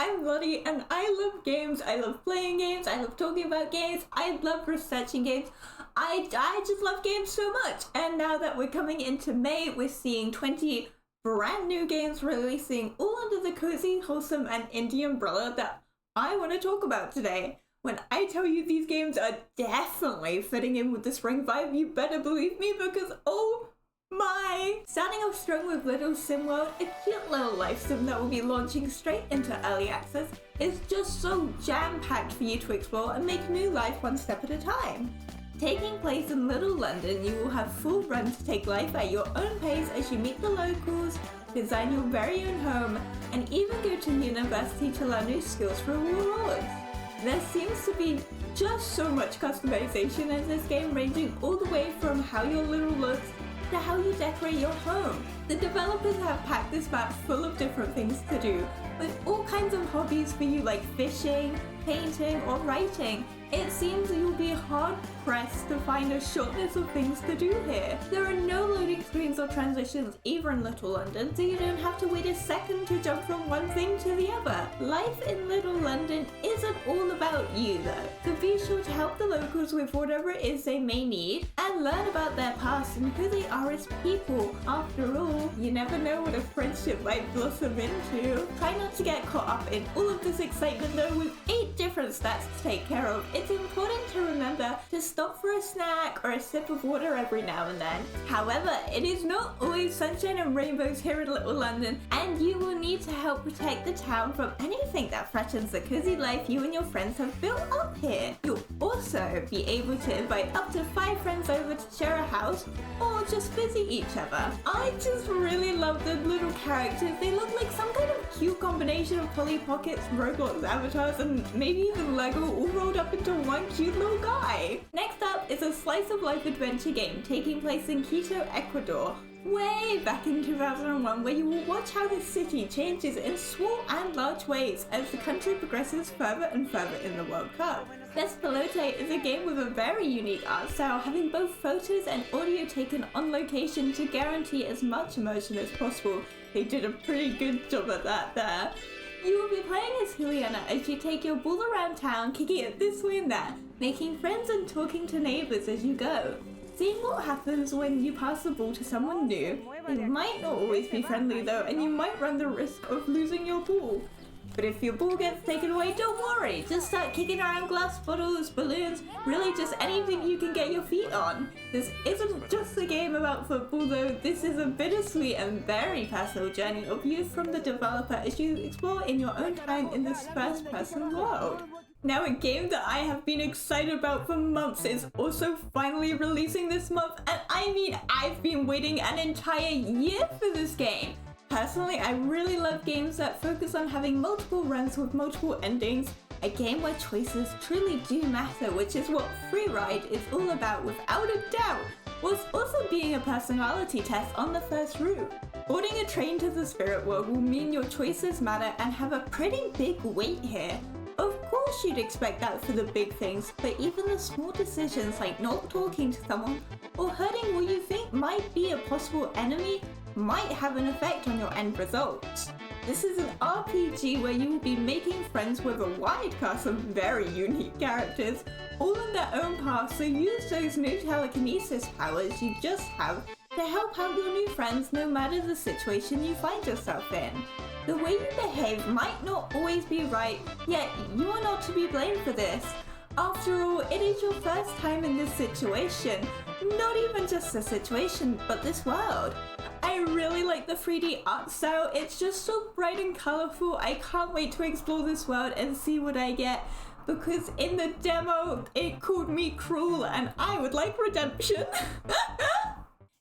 I'm Lottie and I love games. I love playing games. I love talking about games. I love researching games. I just love games so much. And now that we're coming into May, we're seeing 20 brand new games releasing all under the cozy, wholesome and indie umbrella that I want to talk about today. When I tell you these games are definitely fitting in with the spring vibe, you better believe me because oh my! Starting off strong with Little Sim World, a cute little life sim that will be launching straight into early access, is just so jam-packed for you to explore and make new life one step at a time. Taking place in Little London, you will have full run to take life at your own pace as you meet the locals, design your very own home, and even go to university to learn new skills for rewards. There seems to be just so much customization in this game, ranging all the way from how your little looks to how you decorate your home. The developers have packed this map full of different things to do, with all kinds of hobbies for you like fishing, painting, or writing. It seems you'll be hard-pressed to find a short list of things to do here. There are no loading screens or transitions either in Little London, so you don't have to wait a second to jump from one thing to the other. Life in Little London isn't all about you though, so be sure to help the locals with whatever it is they may need, and learn about their past and who they are as people. After all, you never know what a friendship might blossom into. Try not to get caught up in all of this excitement though, with 8 different stats to take care of. It's important to remember to stop for a snack or a sip of water every now and then. However, it is not always sunshine and rainbows here in Little London, and you will need to help protect the town from anything that threatens the cozy life you and your friends have built up here. You'll also be able to invite up to 5 friends over to share a house or just visit each other. I just really love the little characters. They look like some kind of cute combination of Polly Pockets, Roblox avatars, and maybe even Lego all rolled up into one cute little guy. Next up is a slice of life adventure game taking place in Quito, Ecuador, way back in 2001, where you will watch how the city changes in small and large ways as the country progresses further and further in the World Cup. Despelote is a game with a very unique art style, having both photos and audio taken on location to guarantee as much immersion as possible. They did a pretty good job at that there. You will be playing as Juliana as you take your ball around town, kicking it this way and that, making friends and talking to neighbours as you go. Seeing what happens when you pass the ball to someone new. They might not always be friendly though, and you might run the risk of losing your ball. But if your ball gets taken away, don't worry, just start kicking around glass bottles, balloons, really just anything you can get your feet on. This isn't just a game about football though, this is a bittersweet and very personal journey of youth from the developer as you explore in your own time in this first-person world. Now, a game that I have been excited about for months is also finally releasing this month, and I mean, I've been waiting an entire year for this game. Personally, I really love games that focus on having multiple runs with multiple endings, a game where choices truly do matter, which is what FREERIDE is all about without a doubt, whilst also being a personality test on the first route. Boarding a train to the spirit world will mean your choices matter and have a pretty big weight here. Of course you'd expect that for the big things, but even the small decisions like not talking to someone or hurting what you think might be a possible enemy might have an effect on your end results. This is an RPG where you will be making friends with a wide cast of very unique characters, all on their own path, so use those new telekinesis powers you just have to help out your new friends no matter the situation you find yourself in. The way you behave might not always be right, yet you are not to be blamed for this. After all, it is your first time in this situation. Not even just the situation, but this world. I really like the 3D art style, it's just so bright and colourful. I can't wait to explore this world and see what I get, because in the demo it called me cruel and I would like redemption.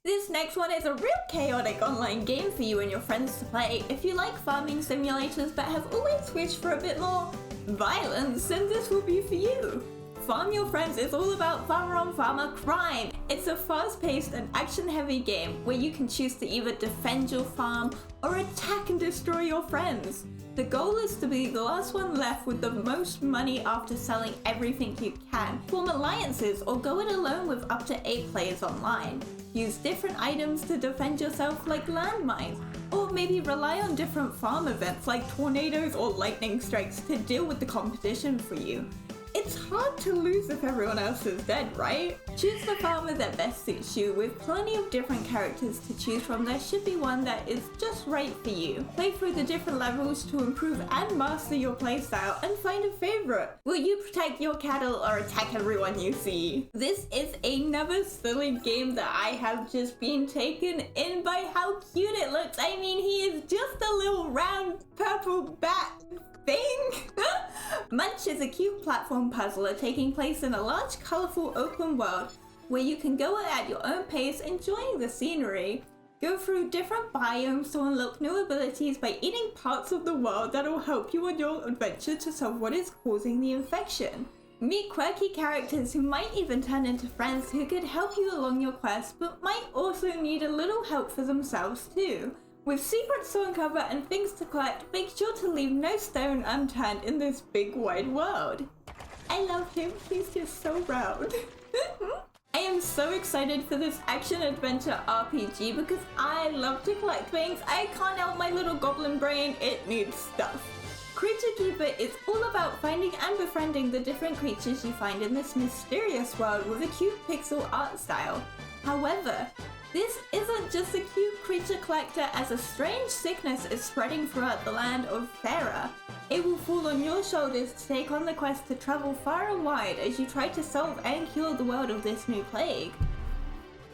This next one is a real chaotic online game for you and your friends to play. If you like farming simulators but have always wished for a bit more violence, then this will be for you. Farm Your Friends is all about farmer-on-farmer crime. It's a fast-paced and action-heavy game where you can choose to either defend your farm or attack and destroy your friends. The goal is to be the last one left with the most money after selling everything you can. Form alliances or go it alone with up to 8 players online. Use different items to defend yourself like landmines, or maybe rely on different farm events like tornadoes or lightning strikes to deal with the competition for you. It's hard to lose if everyone else is dead, right? Choose the farmer that best suits you. With plenty of different characters to choose from, there should be one that is just right for you. Play through the different levels to improve and master your playstyle and find a favorite. Will you protect your cattle or attack everyone you see? This is another silly game that I have just been taken in by how cute it looks. I mean, he is just a little round purple bat thing. Monch is a cute platform puzzler taking place in a large, colourful open world where you can go at your own pace, enjoying the scenery. Go through different biomes to unlock new abilities by eating parts of the world that will help you on your adventure to solve what is causing the infection. Meet quirky characters who might even turn into friends who could help you along your quest, but might also need a little help for themselves too. With secrets to uncover and things to collect, make sure to leave no stone unturned in this big wide world. I love him, he's just so round. I am so excited for this action-adventure RPG because I love to collect things. I can't help my little goblin brain, it needs stuff. Creature Keeper is all about finding and befriending the different creatures you find in this mysterious world with a cute pixel art style. However, this isn't just a cute creature collector, as a strange sickness is spreading throughout the land of Farah. It will fall on your shoulders to take on the quest to travel far and wide as you try to solve and cure the world of this new plague.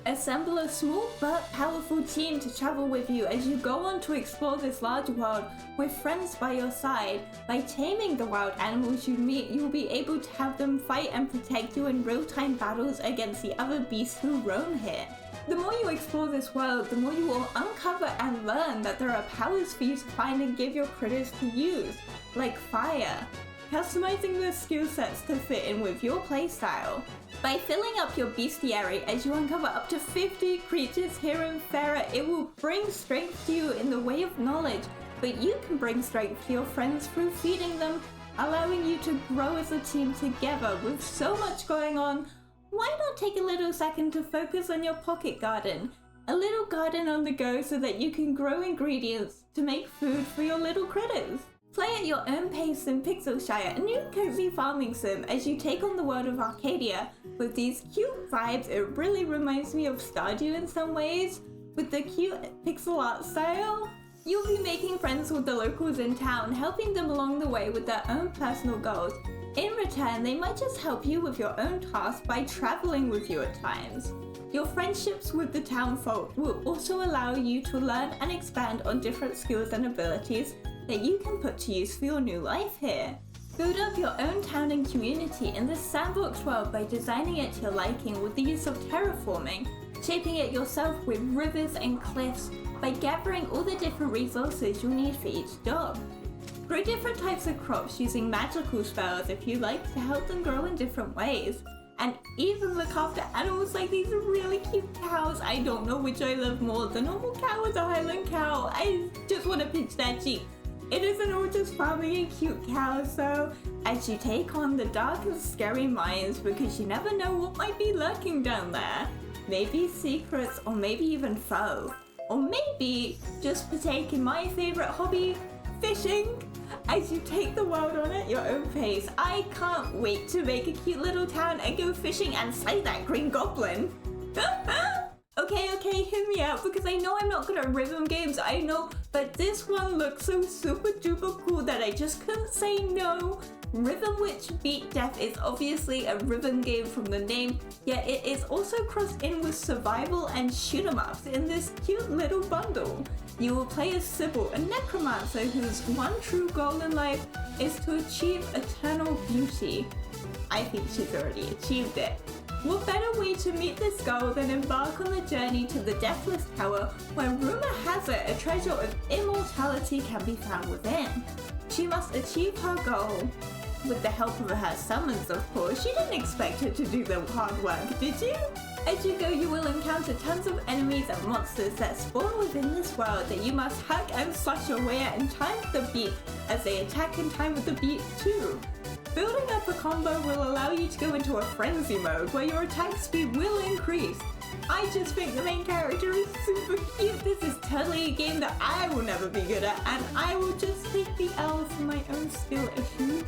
Assemble a small but powerful team to travel with you as you go on to explore this large world with friends by your side. By taming the wild animals you meet, you will be able to have them fight and protect you in real-time battles against the other beasts who roam here. The more you explore this world, the more you will uncover and learn that there are powers for you to find and give your critters to use, like fire, customizing the skill sets to fit in with your playstyle. By filling up your bestiary as you uncover up to 50 creatures here in Farah, it will bring strength to you in the way of knowledge, but you can bring strength to your friends through feeding them, allowing you to grow as a team together. With so much going on, why not take a little second to focus on your pocket garden? A little garden on the go so that you can grow ingredients to make food for your little critters. Play at your own pace in PixelShire, a new cozy farming sim, as you take on the world of Arcadia. With these cute vibes, it really reminds me of Stardew in some ways, with the cute pixel art style. You'll be making friends with the locals in town, helping them along the way with their own personal goals. In return, they might just help you with your own tasks by traveling with you at times. Your friendships with the townfolk will also allow you to learn and expand on different skills and abilities that you can put to use for your new life here. Build up your own town and community in this sandbox world by designing it to your liking with the use of terraforming, shaping it yourself with rivers and cliffs by gathering all the different resources you'll need for each job. Grow different types of crops using magical spells if you like to help them grow in different ways. And even look after animals like these really cute cows. I don't know which I love more, the normal cow or the Highland cow. I just want to pinch that cheek. It isn't all just farming and cute cows though, as you take on the dark and scary mines, because you never know what might be lurking down there. Maybe secrets, or maybe even foe. Or maybe just partake in my favourite hobby, fishing, as you take the world on at your own pace. I can't wait to make a cute little town and go fishing and slay that green goblin. Okay, hear me out, because I know I'm not good at rhythm games, I know, but this one looks so super duper cool that I just couldn't say no. Rhythm Witch Beat Death is obviously a rhythm game from the name, yet it is also crossed in with survival and shoot 'em ups in this cute little bundle. You will play as Sybil, a necromancer whose one true goal in life is to achieve eternal beauty. I think she's already achieved it. What better way to meet this goal than embark on the journey to the Deathless Tower, where rumor has it a treasure of immortality can be found within. She must achieve her goal with the help of her summons, of course. You didn't expect her to do the hard work, did you? As you go, you will encounter tons of enemies and monsters that spawn within this world that you must hack and slash away at in time with the beat, as they attack in time with the beat too. Building up a combo will allow you to go into a frenzy mode where your attack speed will increase. I just think the main character is super cute. This is totally a game that I will never be good at, and I will just take the L for my own skill issues.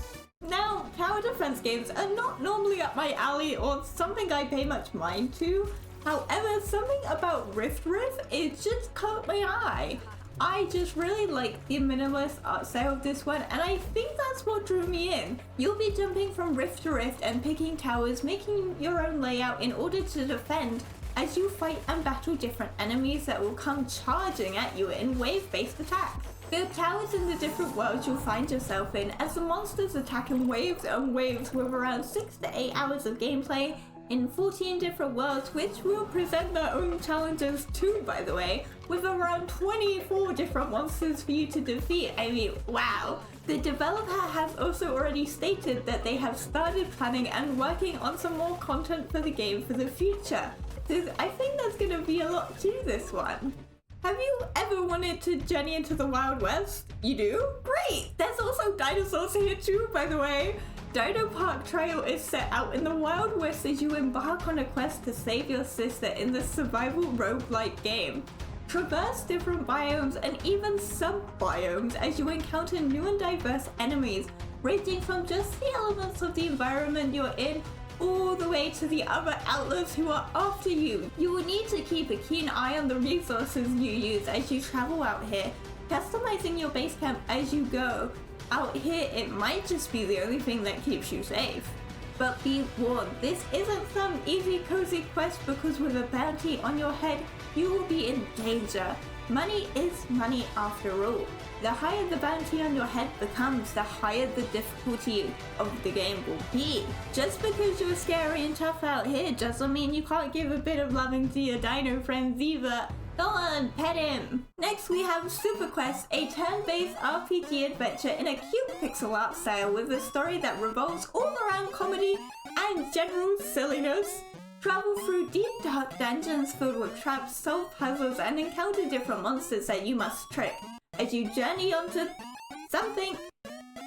Now, tower defense games are not normally up my alley or something I pay much mind to. However, something about Riff, it just caught my eye. I just really like the minimalist art style of this one, and I think that's what drew me in. You'll be jumping from rift to rift and picking towers, making your own layout in order to defend as you fight and battle different enemies that will come charging at you in wave-based attacks. Build towers in the different worlds you'll find yourself in, as the monsters attack in waves and waves with around 6 to 8 hours of gameplay in 14 different worlds, which will present their own challenges too, by the way, with around 24 different monsters for you to defeat. I mean, wow. The developer has also already stated that they have started planning and working on some more content for the game for the future. So I think there's gonna be a lot to this one. Have you ever wanted to journey into the Wild West? You do? Great! There's also dinosaurs here too, by the way. Dino Park Trail is set out in the Wild West as you embark on a quest to save your sister in this survival roguelike game. Traverse different biomes and even sub-biomes as you encounter new and diverse enemies, ranging from just the elements of the environment you're in all the way to the other outlaws who are after you. You will need to keep a keen eye on the resources you use as you travel out here, customizing your base camp as you go. Out here, it might just be the only thing that keeps you safe. But be warned, this isn't some easy cozy quest, because with a bounty on your head, you will be in danger. Money is money after all. The higher the bounty on your head becomes, the higher the difficulty of the game will be. Just because you're scary and tough out here doesn't mean you can't give a bit of loving to your dino friends either. Go on, pet him! Next we have Super Quest, a turn-based RPG adventure in a cute pixel art style with a story that revolves all around comedy and general silliness. Travel through deep dark dungeons filled with traps, solve puzzles, and encounter different monsters that you must trick as you journey onto something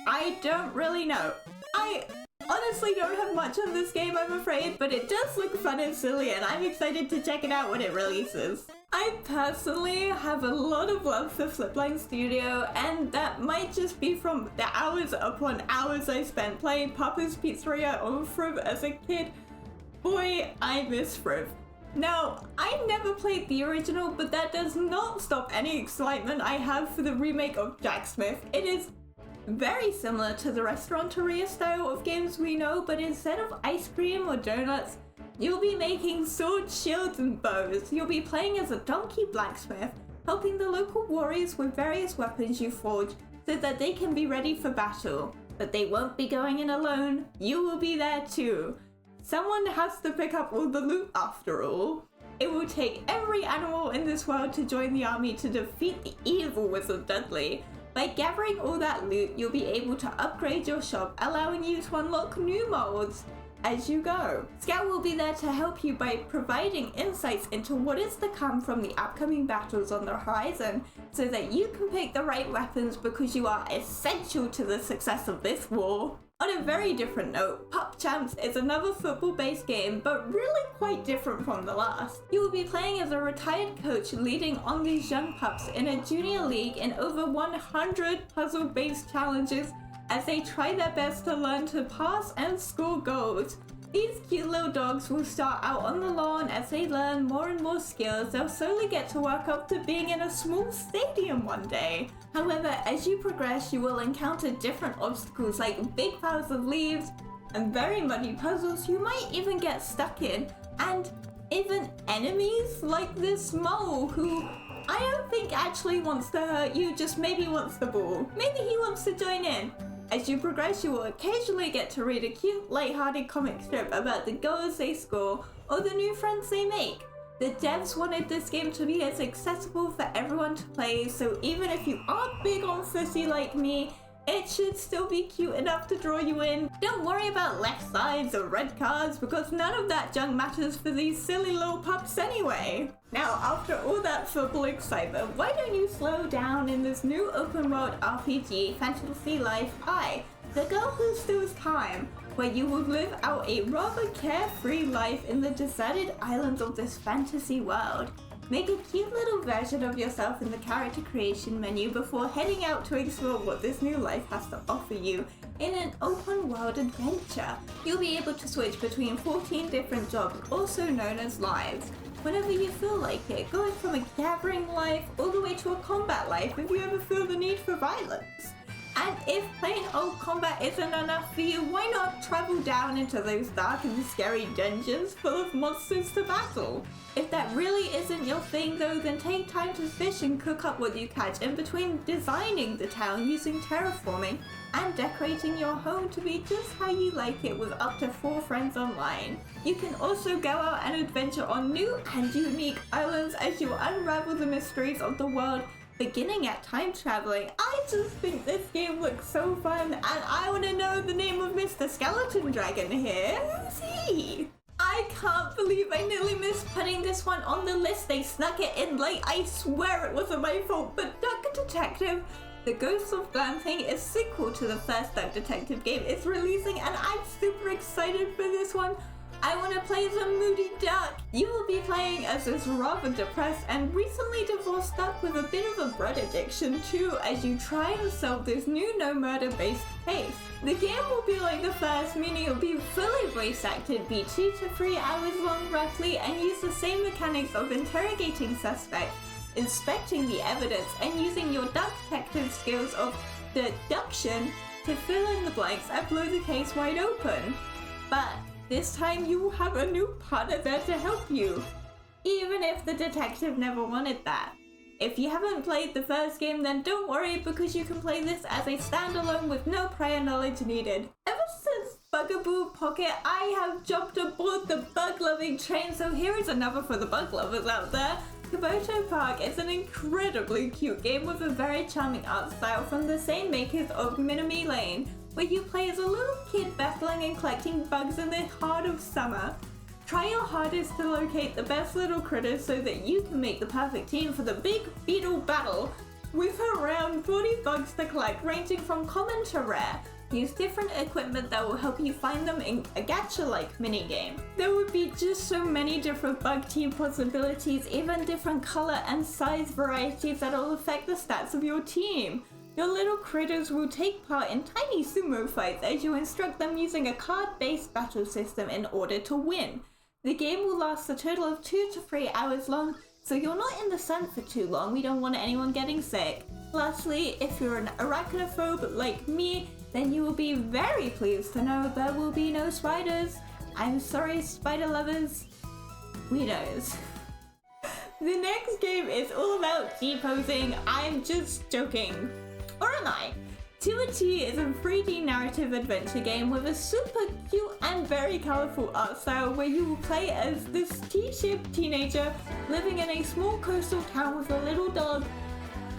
I don't really know. I honestly don't have much on this game, I'm afraid, but it does look fun and silly, and I'm excited to check it out when it releases. I personally have a lot of love for Flipline Studio, and that might just be from the hours upon hours I spent playing Papa's Pizzeria on Friv as a kid. Boy, I miss Friv. Now, I never played the original, but that does not stop any excitement I have for the remake of JackSmith. It is very similar to the Restauranteria style of games we know, but instead of ice cream or donuts, you'll be making swords, shields, and bows. You'll be playing as a donkey blacksmith, helping the local warriors with various weapons you forge so that they can be ready for battle. But they won't be going in alone, you will be there too. Someone has to pick up all the loot after all. It will take every animal in this world to join the army to defeat the evil Wizard Dudley. By gathering all that loot, you'll be able to upgrade your shop, allowing you to unlock new molds as you go. Scout will be there to help you by providing insights into what is to come from the upcoming battles on the horizon, so that you can pick the right weapons, because you are essential to the success of this war. On a very different note, Pup Champs is another football-based game, but really quite different from the last. You will be playing as a retired coach leading on these young pups in a junior league in over 100 puzzle-based challenges as they try their best to learn to pass and score goals. These cute little dogs will start out on the lawn. As they learn more and more skills, they'll slowly get to work up to being in a small stadium one day. However, as you progress, you will encounter different obstacles like big piles of leaves and very muddy puzzles you might even get stuck in, and even enemies like this mole who I don't think actually wants to hurt you, just maybe wants the ball. Maybe he wants to join in. As you progress, you will occasionally get to read a cute, light-hearted comic strip about the goals they score or the new friends they make. The devs wanted this game to be as accessible for everyone to play, so even if you aren't big on footy like me, it should still be cute enough to draw you in. Don't worry about left sides or red cards because none of that junk matters for these silly little pups anyway. Now, after all that football excitement, why don't you slow down in this new open world RPG, Fantasy Life I, the girl who steals time, where you will live out a rather carefree life in the deserted islands of this fantasy world. Make a cute little version of yourself in the character creation menu before heading out to explore what this new life has to offer you in an open world adventure. You'll be able to switch between 14 different jobs, also known as lives, whenever you feel like it, going from a gathering life all the way to a combat life if you ever feel the need for violence. And if plain old combat isn't enough for you, why not travel down into those dark and scary dungeons full of monsters to battle? If that really isn't your thing though, then take time to fish and cook up what you catch in between designing the town using terraforming and decorating your home to be just how you like it with up to 4 friends online. You can also go out and adventure on new and unique islands as you unravel the mysteries of the world, beginning at time traveling. I just think this game looks so fun, and I want to know the name of Mr. Skeleton Dragon here. Who's he? I can't believe I nearly missed putting this one on the list. They snuck it in late. I swear it wasn't my fault. But Duck Detective, The Ghosts of Glamping, is sequel to the first Duck Detective game. It's releasing and I'm super excited for this one. I want to play as a moody duck. You will be playing as this rather depressed and recently divorced duck with a bit of a bread addiction too, as you try and solve this new no murder based case. The game will be like the first, meaning it'll be fully voice acted, be 2 to 3 hours long roughly, and use the same mechanics of interrogating suspects, inspecting the evidence, and using your duck detective skills of deduction to fill in the blanks and blow the case wide open. But this time you will have a new partner there to help you, even if the detective never wanted that. If you haven't played the first game, then don't worry because you can play this as a standalone with no prior knowledge needed. Ever since Bugaboo Pocket, I have jumped aboard the bug-loving train, so here is another for the bug lovers out there. Kabuto Park is an incredibly cute game with a very charming art style from the same makers of Minami Lane, where you play as a little kid battling and collecting bugs in the heart of summer. Try your hardest to locate the best little critters so that you can make the perfect team for the big beetle battle, with around 40 bugs to collect ranging from common to rare. Use different equipment that will help you find them in a gacha-like minigame. There would be just so many different bug team possibilities, even different color and size varieties that will affect the stats of your team. Your little critters will take part in tiny sumo fights as you instruct them using a card-based battle system in order to win. The game will last a total of 2 to 3 hours long, so you're not in the sun for too long. We don't want anyone getting sick. Lastly, if you're an arachnophobe like me, then you will be very pleased to know there will be no spiders. I'm sorry, spider lovers. Weirdos. The next game is all about G-posing. I'm just joking. Or am I? 2T is a 3D narrative adventure game with a super cute and very colourful art style where you will play as this T-shaped teenager living in a small coastal town with a little dog.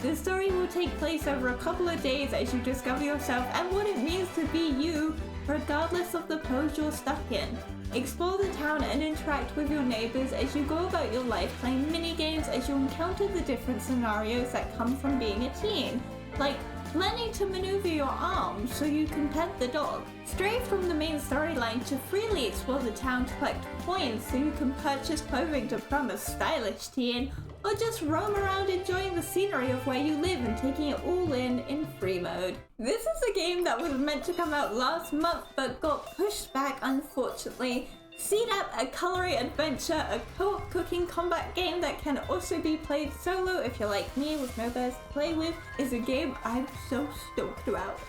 The story will take place over a couple of days as you discover yourself and what it means to be you, regardless of the pose you're stuck in. Explore the town and interact with your neighbours as you go about your life playing mini-games as you encounter the different scenarios that come from being a teen, like learning to maneuver your arms so you can pet the dog. Stray from the main storyline to freely explore the town to collect coins so you can purchase clothing to become a stylish teen, or just roam around enjoying the scenery of where you live and taking it all in free mode. This is a game that was meant to come out last month but got pushed back unfortunately. Sedap, a coloring adventure, a co-op cooking combat game that can also be played solo if you're like me with no bears to play with, is a game I'm so stoked about.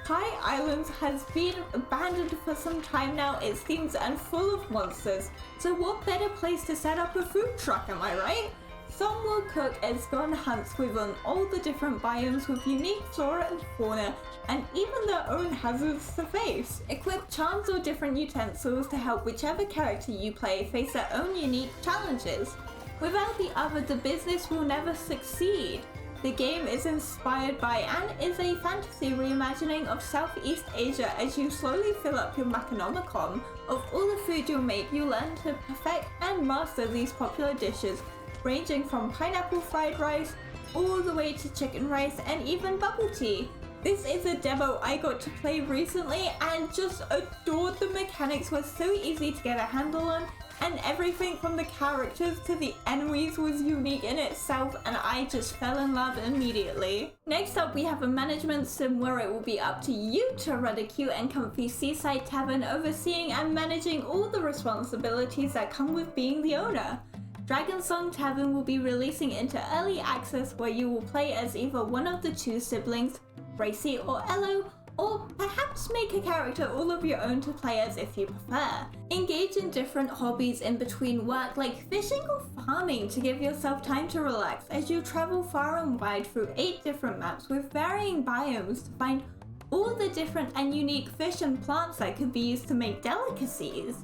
High Islands has been abandoned for some time now, it seems, and full of monsters, so what better place to set up a food truck, am I right? Some will cook as gone hunts within all the different biomes with unique flora and fauna, and even their own hazards to face. Equip charms or different utensils to help whichever character you play face their own unique challenges. Without the other, the business will never succeed. The game is inspired by and is a fantasy reimagining of Southeast Asia. As you slowly fill up your Maconomicon of all the food you'll make, you learn to perfect and master these popular dishes, ranging from pineapple fried rice all the way to chicken rice and even bubble tea. This is a demo I got to play recently and just adored. The mechanics were so easy to get a handle on, and everything from the characters to the enemies was unique in itself, and I just fell in love immediately. Next up, we have a management sim where it will be up to you to run a cute and comfy seaside tavern, overseeing and managing all the responsibilities that come with being the owner. Dragon Song Tavern will be releasing into early access, where you will play as either one of the two siblings, Gracie or Elo, or perhaps make a character all of your own to play as if you prefer. Engage in different hobbies in between work like fishing or farming to give yourself time to relax as you travel far and wide through 8 different maps with varying biomes to find all the different and unique fish and plants that could be used to make delicacies.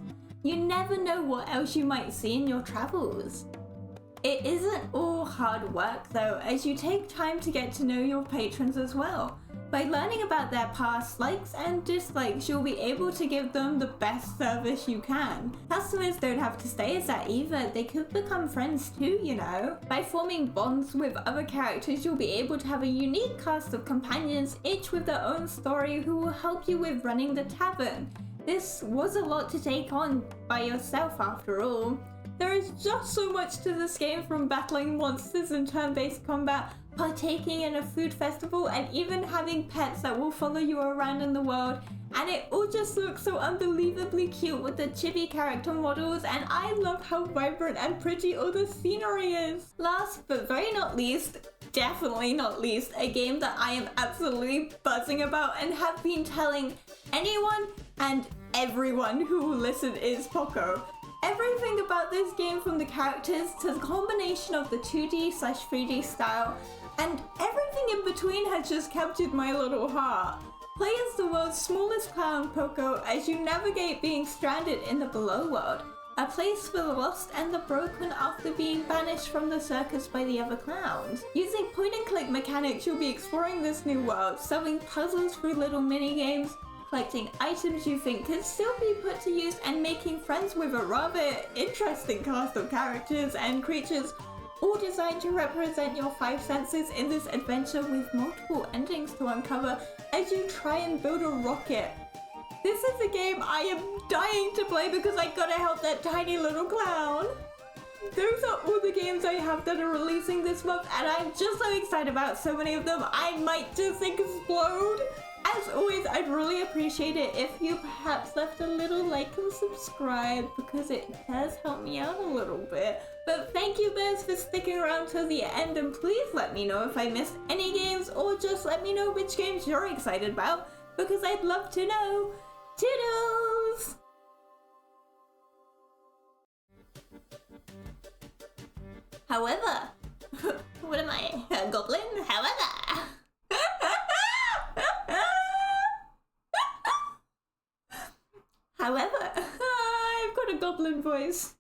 You never know what else you might see in your travels. It isn't all hard work though, as you take time to get to know your patrons as well. By learning about their past likes and dislikes, you'll be able to give them the best service you can. Customers don't have to stay as that either, they could become friends too, you know. By forming bonds with other characters, you'll be able to have a unique cast of companions, each with their own story, who will help you with running the tavern. This was a lot to take on by yourself after all. There is just so much to this game, from battling monsters in turn-based combat, partaking in a food festival, and even having pets that will follow you around in the world. And it all just looks so unbelievably cute with the chibi character models, and I love how vibrant and pretty all the scenery is. Last but very not least, definitely not least, a game that I am absolutely buzzing about and have been telling anyone and everyone who will listen is Poco. Everything about this game, from the characters to the combination of the 2D/3D style and everything in between, has just captured my little heart. Play as the world's smallest clown, Poco, as you navigate being stranded in the below world, a place for the lost and the broken after being banished from the circus by the other clowns. Using point and click mechanics, you'll be exploring this new world, solving puzzles through little mini games, collecting items you think could still be put to use, and making friends with a rather interesting cast of characters and creatures, all designed to represent your 5 senses in this adventure with multiple endings to uncover as you try and build a rocket. This is a game I am dying to play because I gotta help that tiny little clown. Those are all the games I have that are releasing this month, and I'm just so excited about so many of them, I might just explode. As always, I'd really appreciate it if you perhaps left a little like and subscribe, because it does help me out a little bit. But thank you, Bears, for sticking around till the end, and please let me know if I missed any games, or just let me know which games you're excited about, because I'd love to know. Toodles! However, what am I, a goblin? However! However, I've got a goblin voice.